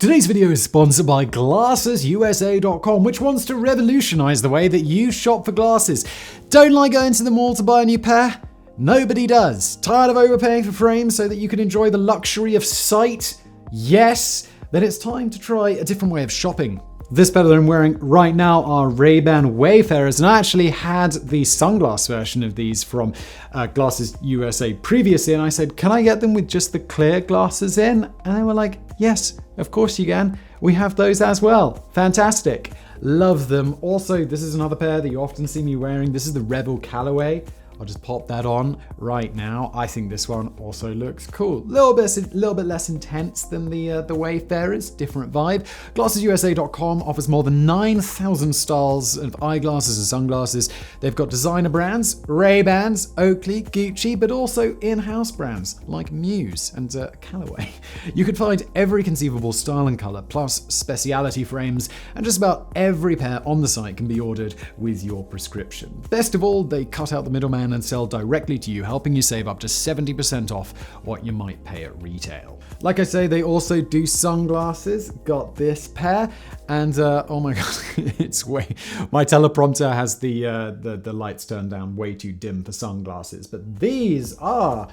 Today's video is sponsored by GlassesUSA.com, which wants to revolutionize the way that you shop for glasses. Don't like going to the mall to buy a new pair? Nobody does. Tired of overpaying for frames so that you can enjoy the luxury of sight? Yes? Then it's time to try a different way of shopping. This pair that I'm wearing right now are Ray-Ban Wayfarers, and I actually had the sunglass version of these from Glasses USA previously, and I said, can I get them with just the clear glasses in? And they were like, yes, of course you can. We have those as well. Fantastic. Love them. Also, this is another pair that you often see me wearing. This is the Rebel Callaway. I'll just pop that on right now. I think this one also looks cool. A little bit less intense than the Wayfarers, different vibe. GlassesUSA.com offers more than 9,000 styles of eyeglasses and sunglasses. They've got designer brands, Ray-Bans, Oakley, Gucci, but also in-house brands like Muse and Callaway. You can find every conceivable style and color, plus specialty frames, and just about every pair on the site can be ordered with your prescription. Best of all, they cut out the middleman and sell directly to you, helping you save up to 70% off what you might pay at retail. Like I say, they also do sunglasses. Got this pair, and oh my god, it's my teleprompter has the lights turned down way too dim for sunglasses, but these are.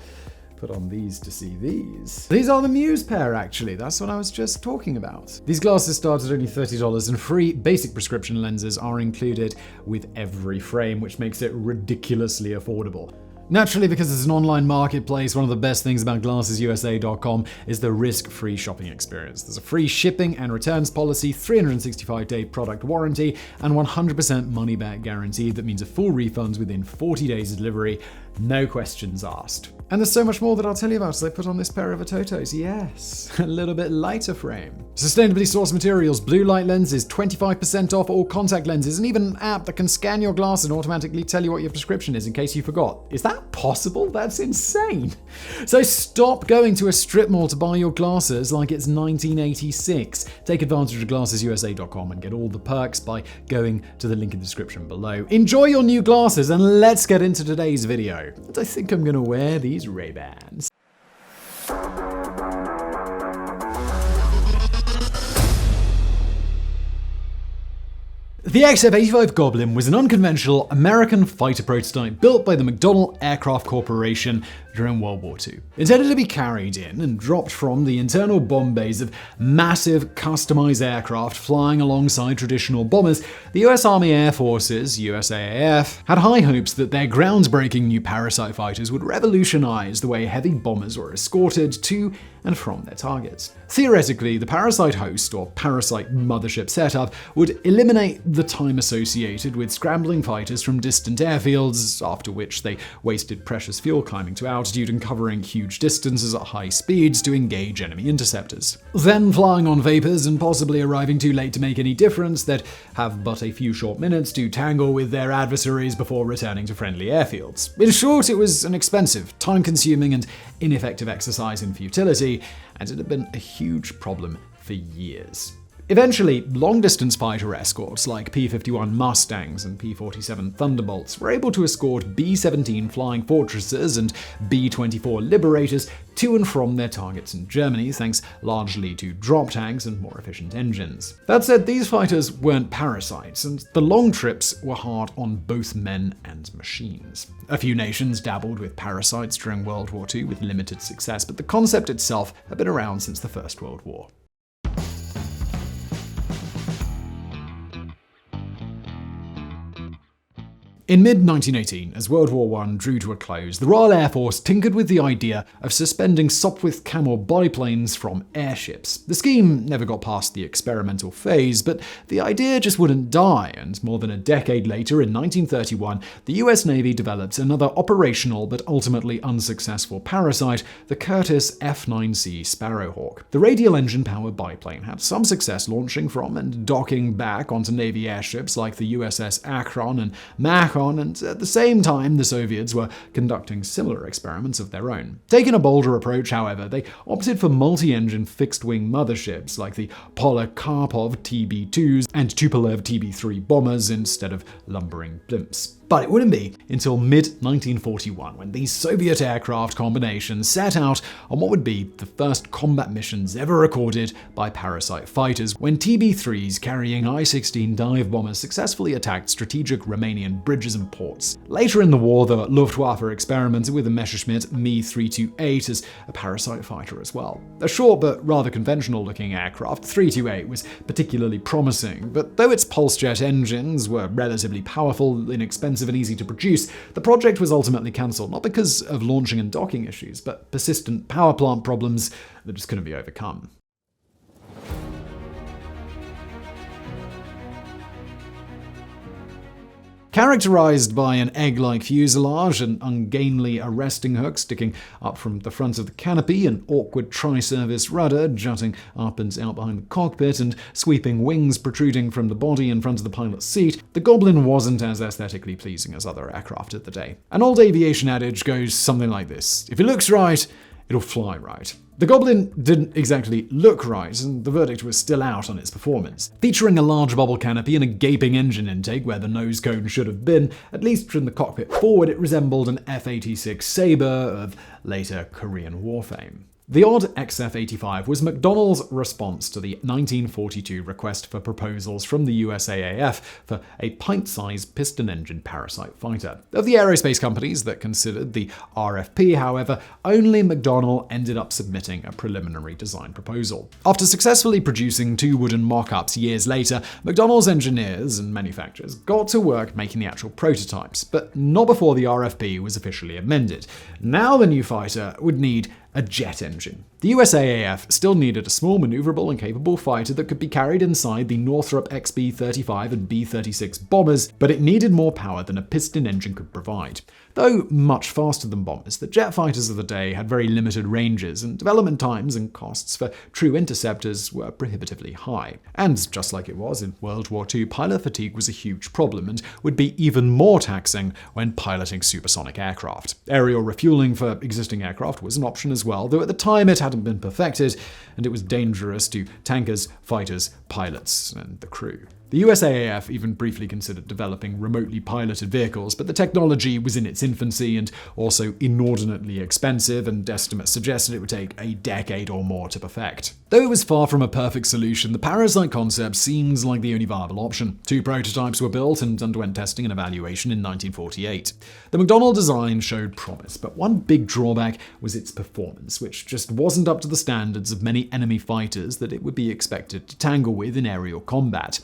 Put on these to see these. These are the Muse pair, actually. That's what I was just talking about. These glasses start at only $30, and free basic prescription lenses are included with every frame, which makes it ridiculously affordable. Naturally, because it's an online marketplace, one of the best things about GlassesUSA.com is the risk-free shopping experience. There's a free shipping and returns policy, 365-day product warranty, and 100% money-back guarantee. That means a full refund within 40 days of delivery, no questions asked. And there's so much more that I'll tell you about as I put on this pair of Atotos. Yes, a little bit lighter frame. Sustainably sourced materials, blue light lenses, 25% off all contact lenses, and even an app that can scan your glass and automatically tell you what your prescription is in case you forgot. Is that possible? That's insane. So stop going to a strip mall to buy your glasses like it's 1986. Take advantage of GlassesUSA.com and get all the perks by going to the link in the description below. Enjoy your new glasses, and let's get into today's video. And I think I'm gonna wear these Ray-Bans. The XF-85 Goblin was an unconventional American fighter prototype built by the McDonnell Aircraft Corporation during World War II. Intended to be carried in and dropped from the internal bomb bays of massive customized aircraft flying alongside traditional bombers, the US Army Air Forces, USAAF, had high hopes that their groundbreaking new Parasite fighters would revolutionize the way heavy bombers were escorted to and from their targets. Theoretically, the Parasite host, or Parasite mothership setup, would eliminate the time associated with scrambling fighters from distant airfields, after which they wasted precious fuel climbing to altitude and covering huge distances at high speeds to engage enemy interceptors. Then flying on vapors and possibly arriving too late to make any difference, they'd have but a few short minutes to tangle with their adversaries before returning to friendly airfields. In short, it was an expensive, time-consuming, and ineffective exercise in futility, and it had been a huge problem for years. Eventually, long-distance fighter escorts like P-51 Mustangs and P-47 Thunderbolts were able to escort B-17 Flying Fortresses and B-24 Liberators to and from their targets in Germany, thanks largely to drop tanks and more efficient engines. That said, these fighters weren't parasites, and the long trips were hard on both men and machines. A few nations dabbled with parasites during World War II with limited success, but the concept itself had been around since the First World War. In mid-1918, as World War I drew to a close, the Royal Air Force tinkered with the idea of suspending Sopwith Camel biplanes from airships. The scheme never got past the experimental phase, but the idea just wouldn't die, and more than a decade later, in 1931, the US Navy developed another operational but ultimately unsuccessful parasite, the Curtiss F-9C Sparrowhawk. The radial engine-powered biplane had some success launching from and docking back onto Navy airships like the USS Akron and Mac on, and at the same time the Soviets were conducting similar experiments of their own. Taking a bolder approach, however, they opted for multi-engine fixed-wing motherships like the Polikarpov TB-2s and Tupolev TB-3 bombers instead of lumbering blimps. But it wouldn't be until mid-1941 when these Soviet aircraft combinations set out on what would be the first combat missions ever recorded by Parasite fighters, when TB-3s carrying I-16 dive bombers successfully attacked strategic Romanian bridges and ports. Later in the war, the Luftwaffe experimented with the Messerschmitt Me-328 as a Parasite fighter as well. A short but rather conventional-looking aircraft, the 328 was particularly promising, but though its pulse jet engines were relatively powerful, inexpensive, and easy to produce, the project was ultimately cancelled, not because of launching and docking issues, but persistent power plant problems that just couldn't be overcome. Characterized by an egg-like fuselage, an ungainly arresting hook sticking up from the front of the canopy, an awkward tri-service rudder jutting up and out behind the cockpit, and sweeping wings protruding from the body in front of the pilot's seat, the Goblin wasn't as aesthetically pleasing as other aircraft of the day. An old aviation adage goes something like this: if it looks right, it'll fly right. The Goblin didn't exactly look right, and the verdict was still out on its performance. Featuring a large bubble canopy and a gaping engine intake where the nose cone should have been, at least from the cockpit forward, it resembled an F-86 Sabre of later Korean War fame. The odd XF-85 was McDonnell's response to the 1942 request for proposals from the USAAF for a pint-sized piston-engine Parasite fighter. Of the aerospace companies that considered the RFP, however, only McDonnell ended up submitting a preliminary design proposal. After successfully producing 2 wooden mock-ups years later, McDonnell's engineers and manufacturers got to work making the actual prototypes, but not before the RFP was officially amended. Now the new fighter would need a jet engine. The USAAF still needed a small, maneuverable and capable fighter that could be carried inside the Northrop XB-35 and B-36 bombers, but it needed more power than a piston engine could provide. Though much faster than bombers, the jet fighters of the day had very limited ranges, and development times and costs for true interceptors were prohibitively high. And just like it was in World War II, pilot fatigue was a huge problem and would be even more taxing when piloting supersonic aircraft. Aerial refueling for existing aircraft was an option as well, though at the time it hadn't been perfected, and it was dangerous to tankers, fighters, pilots, and the crew. The USAAF even briefly considered developing remotely piloted vehicles, but the technology was in its infancy and also inordinately expensive, and estimates suggested it would take a decade or more to perfect. Though it was far from a perfect solution, the Parasite concept seems like the only viable option. 2 prototypes were built and underwent testing and evaluation in 1948. The McDonnell design showed promise, but one big drawback was its performance, which just wasn't up to the standards of many enemy fighters that it would be expected to tangle with in aerial combat.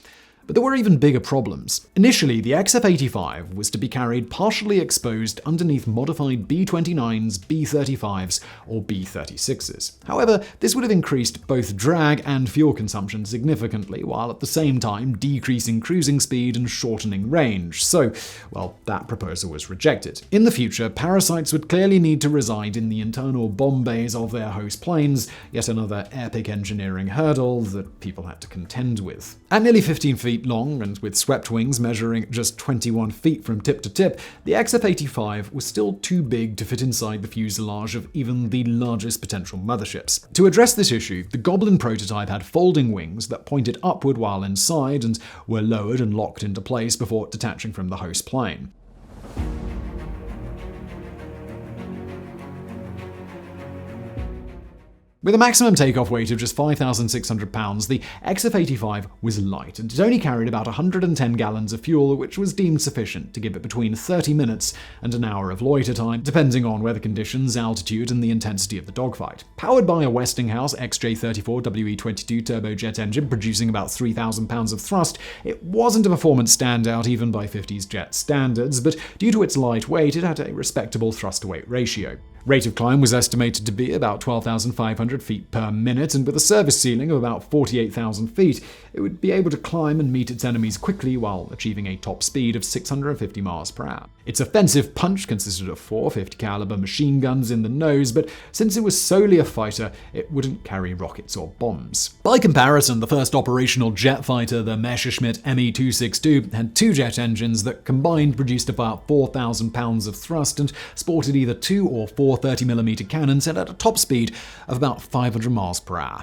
But there were even bigger problems. Initially, the XF-85 was to be carried partially exposed underneath modified B-29s, B-35s, or B-36s. However, this would have increased both drag and fuel consumption significantly, while at the same time decreasing cruising speed and shortening range. So, well, that proposal was rejected. In the future, Parasites would clearly need to reside in the internal bomb bays of their host planes, yet another epic engineering hurdle that people had to contend with. At nearly 15 feet long, and with swept wings measuring just 21 feet from tip to tip, the XF-85 was still too big to fit inside the fuselage of even the largest potential motherships. To address this issue, the Goblin prototype had folding wings that pointed upward while inside and were lowered and locked into place before detaching from the host plane. With a maximum takeoff weight of just 5,600 pounds, the XF-85 was light, and it only carried about 110 gallons of fuel, which was deemed sufficient to give it between 30 minutes and an hour of loiter time, depending on weather conditions, altitude, and the intensity of the dogfight. Powered by a Westinghouse XJ34 WE22 turbojet engine producing about 3,000 pounds of thrust, it wasn't a performance standout even by 50s jet standards, but due to its light weight, it had a respectable thrust-to-weight ratio. Rate of climb was estimated to be about 12,500 feet per minute, and with a service ceiling of about 48,000 feet, it would be able to climb and meet its enemies quickly while achieving a top speed of 650 miles per hour. Its offensive punch consisted of 4 50 caliber machine guns in the nose, but since it was solely a fighter, it wouldn't carry rockets or bombs. By comparison, the first operational jet fighter, the Messerschmitt Me-262, had 2 jet engines that combined produced about 4,000 pounds of thrust and sported either 2 or 4 30mm cannons set at a top speed of about 500 miles per hour.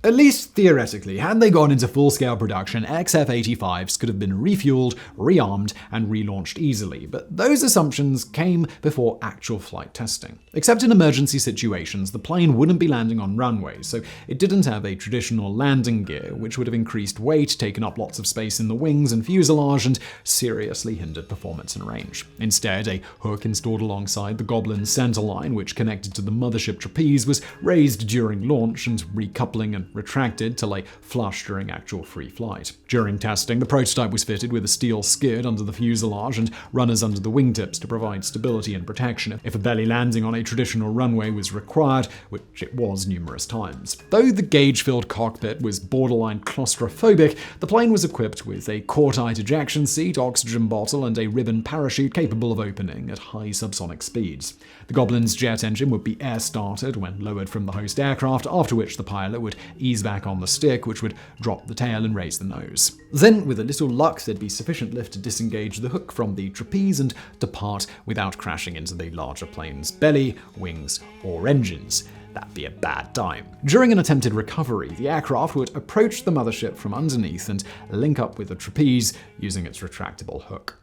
At least theoretically, had they gone into full-scale production, XF-85s could have been refueled, rearmed, and relaunched easily, but those assumptions came before actual flight testing. Except in emergency situations, the plane wouldn't be landing on runways, so it didn't have a traditional landing gear, which would have increased weight, taken up lots of space in the wings and fuselage, and seriously hindered performance and range. Instead, a hook installed alongside the Goblin's centerline, which connected to the mothership trapeze, was raised during launch and recoupling and retracted to lay flush during actual free flight. During testing, the prototype was fitted with a steel skid under the fuselage and runners under the wingtips to provide stability and protection if a belly landing on a traditional runway was required, which it was numerous times. Though the gauge-filled cockpit was borderline claustrophobic, the plane was equipped with a core-tight ejection seat, oxygen bottle, and a ribbon parachute capable of opening at high subsonic speeds. The Goblin's jet engine would be air-started when lowered from the host aircraft, after which the pilot would ease back on the stick, which would drop the tail and raise the nose. Then, with a little luck, there'd be sufficient lift to disengage the hook from the trapeze and depart without crashing into the larger plane's belly, wings, or engines. That'd be a bad time. During an attempted recovery, the aircraft would approach the mothership from underneath and link up with the trapeze using its retractable hook.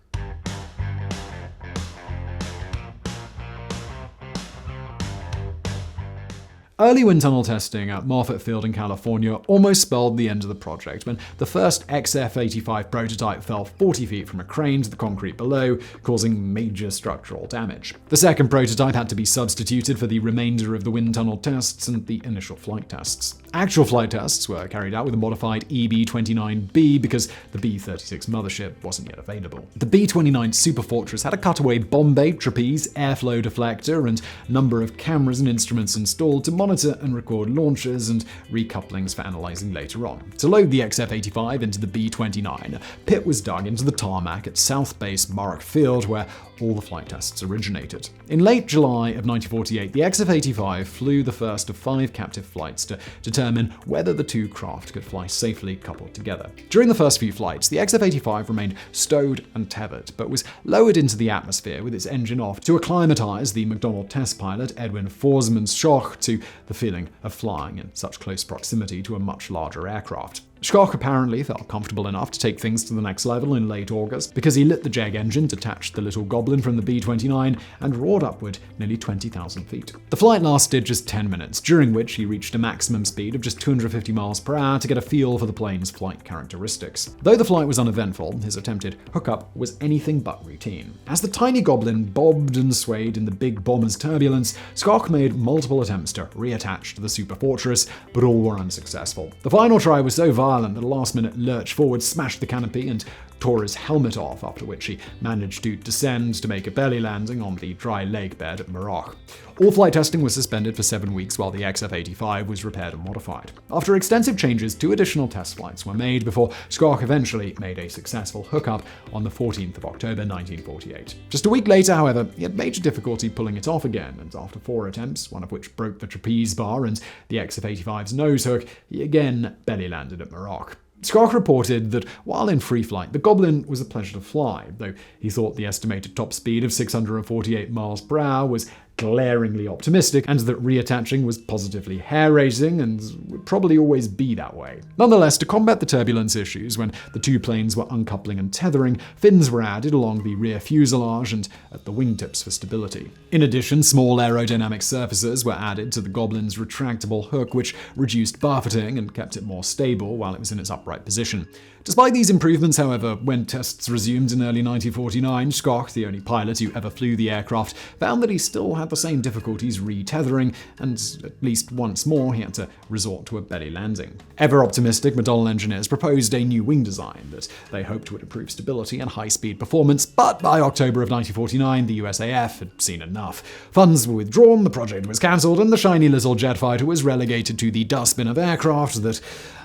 Early wind tunnel testing at Moffett Field in California almost spelled the end of the project when the first XF-85 prototype fell 40 feet from a crane to the concrete below, causing major structural damage. The second prototype had to be substituted for the remainder of the wind tunnel tests and the initial flight tests. Actual flight tests were carried out with a modified EB-29B because the B-36 mothership wasn't yet available. The B-29 Superfortress had a cutaway bomb bay, trapeze, airflow deflector, and number of cameras and instruments installed to monitor and record launches and recouplings for analyzing later on. To load the XF-85 into the B-29, a pit was dug into the tarmac at South Base Muroc Field, where all the flight tests originated. In late July of 1948, the XF-85 flew the first of 5 captive flights to determine whether the two craft could fly safely coupled together. During the first few flights, the XF-85 remained stowed and tethered, but was lowered into the atmosphere with its engine off to acclimatize the McDonnell test pilot Edwin Forsman's Schoch to the feeling of flying in such close proximity to a much larger aircraft. Schoch apparently felt comfortable enough to take things to the next level in late August because he lit the JEG engine, detached the little Goblin from the B-29, and roared upward nearly 20,000 feet. The flight lasted just 10 minutes, during which he reached a maximum speed of just 250 miles per hour to get a feel for the plane's flight characteristics. Though the flight was uneventful, his attempted hookup was anything but routine. As the tiny Goblin bobbed and swayed in the big bomber's turbulence, Schoch made multiple attempts to reattach to the Superfortress, but all were unsuccessful. The final try was so violent that a last-minute lurch forward smashed the canopy and tore his helmet off, after which he managed to descend to make a belly landing on the dry lake bed at Muroc. All flight testing was suspended for 7 weeks while the XF-85 was repaired and modified. After extensive changes, 2 additional test flights were made before Schoch eventually made a successful hookup on the 14th of October 1948. Just a week later, however, he had major difficulty pulling it off again, and after 4 attempts, one of which broke the trapeze bar and the XF-85's nose hook, he again belly landed at Muroc. Schoch reported that while in free flight, the Goblin was a pleasure to fly, though he thought the estimated top speed of 648 miles per hour was glaringly optimistic, and that reattaching was positively hair-raising and would probably always be that way. Nonetheless, to combat the turbulence issues when the two planes were uncoupling and tethering, fins were added along the rear fuselage and at the wingtips for stability. In addition, small aerodynamic surfaces were added to the Goblin's retractable hook, which reduced buffeting and kept it more stable while it was in its upright position. Despite these improvements, however, when tests resumed in early 1949, Schoch, the only pilot who ever flew the aircraft, found that he still had had the same difficulties retethering, and at least once more he had to resort to a belly landing. Ever optimistic, McDonnell engineers proposed a new wing design that they hoped would improve stability and high-speed performance, but by October of 1949, the USAF had seen enough. Funds were withdrawn, the project was cancelled, and the shiny little jet fighter was relegated to the dustbin of aircraft that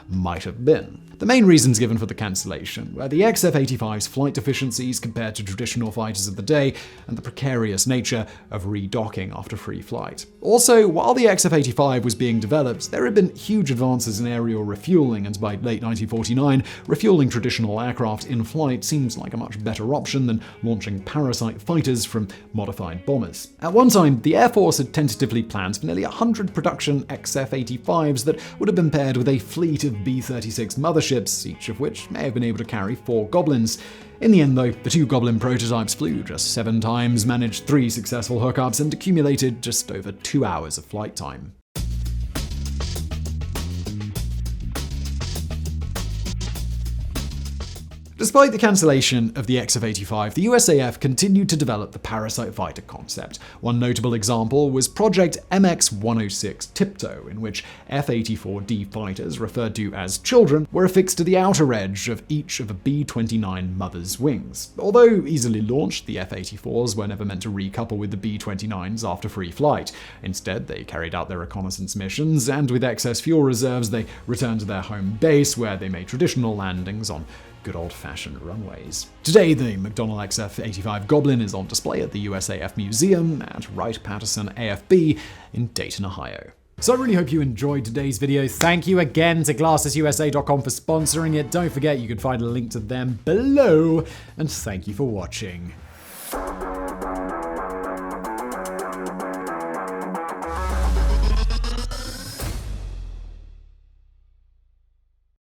might have been. The main reasons given for the cancellation were the XF-85's flight deficiencies compared to traditional fighters of the day and the precarious nature of redocking after free flight. Also, while the XF-85 was being developed, there had been huge advances in aerial refueling, and by late 1949, refueling traditional aircraft in flight seemed like a much better option than launching Parasite fighters from modified bombers. At one time, the Air Force had tentatively planned for nearly 100 production XF-85s that would have been paired with a fleet of B-36 motherships, each of which may have been able to carry 4 Goblins. In the end, though, the 2 Goblin prototypes flew just 7 times, managed 3 successful hookups, and accumulated just over 2 hours of flight time. Despite the cancellation of the XF-85, the USAF continued to develop the Parasite fighter concept. One notable example was Project MX-106 Tiptoe, in which F-84D fighters, referred to as children, were affixed to the outer edge of each of a B-29 mother's wings. Although easily launched, the F-84s were never meant to recouple with the B-29s after free flight. Instead, they carried out their reconnaissance missions, and with excess fuel reserves, they returned to their home base, where they made traditional landings on good old-fashioned runways. Today, the McDonnell XF-85 Goblin is on display at the USAF Museum at Wright-Patterson AFB in Dayton, Ohio. So I really hope you enjoyed today's video. Thank you again to GlassesUSA.com for sponsoring it. Don't forget you can find a link to them below, and thank you for watching.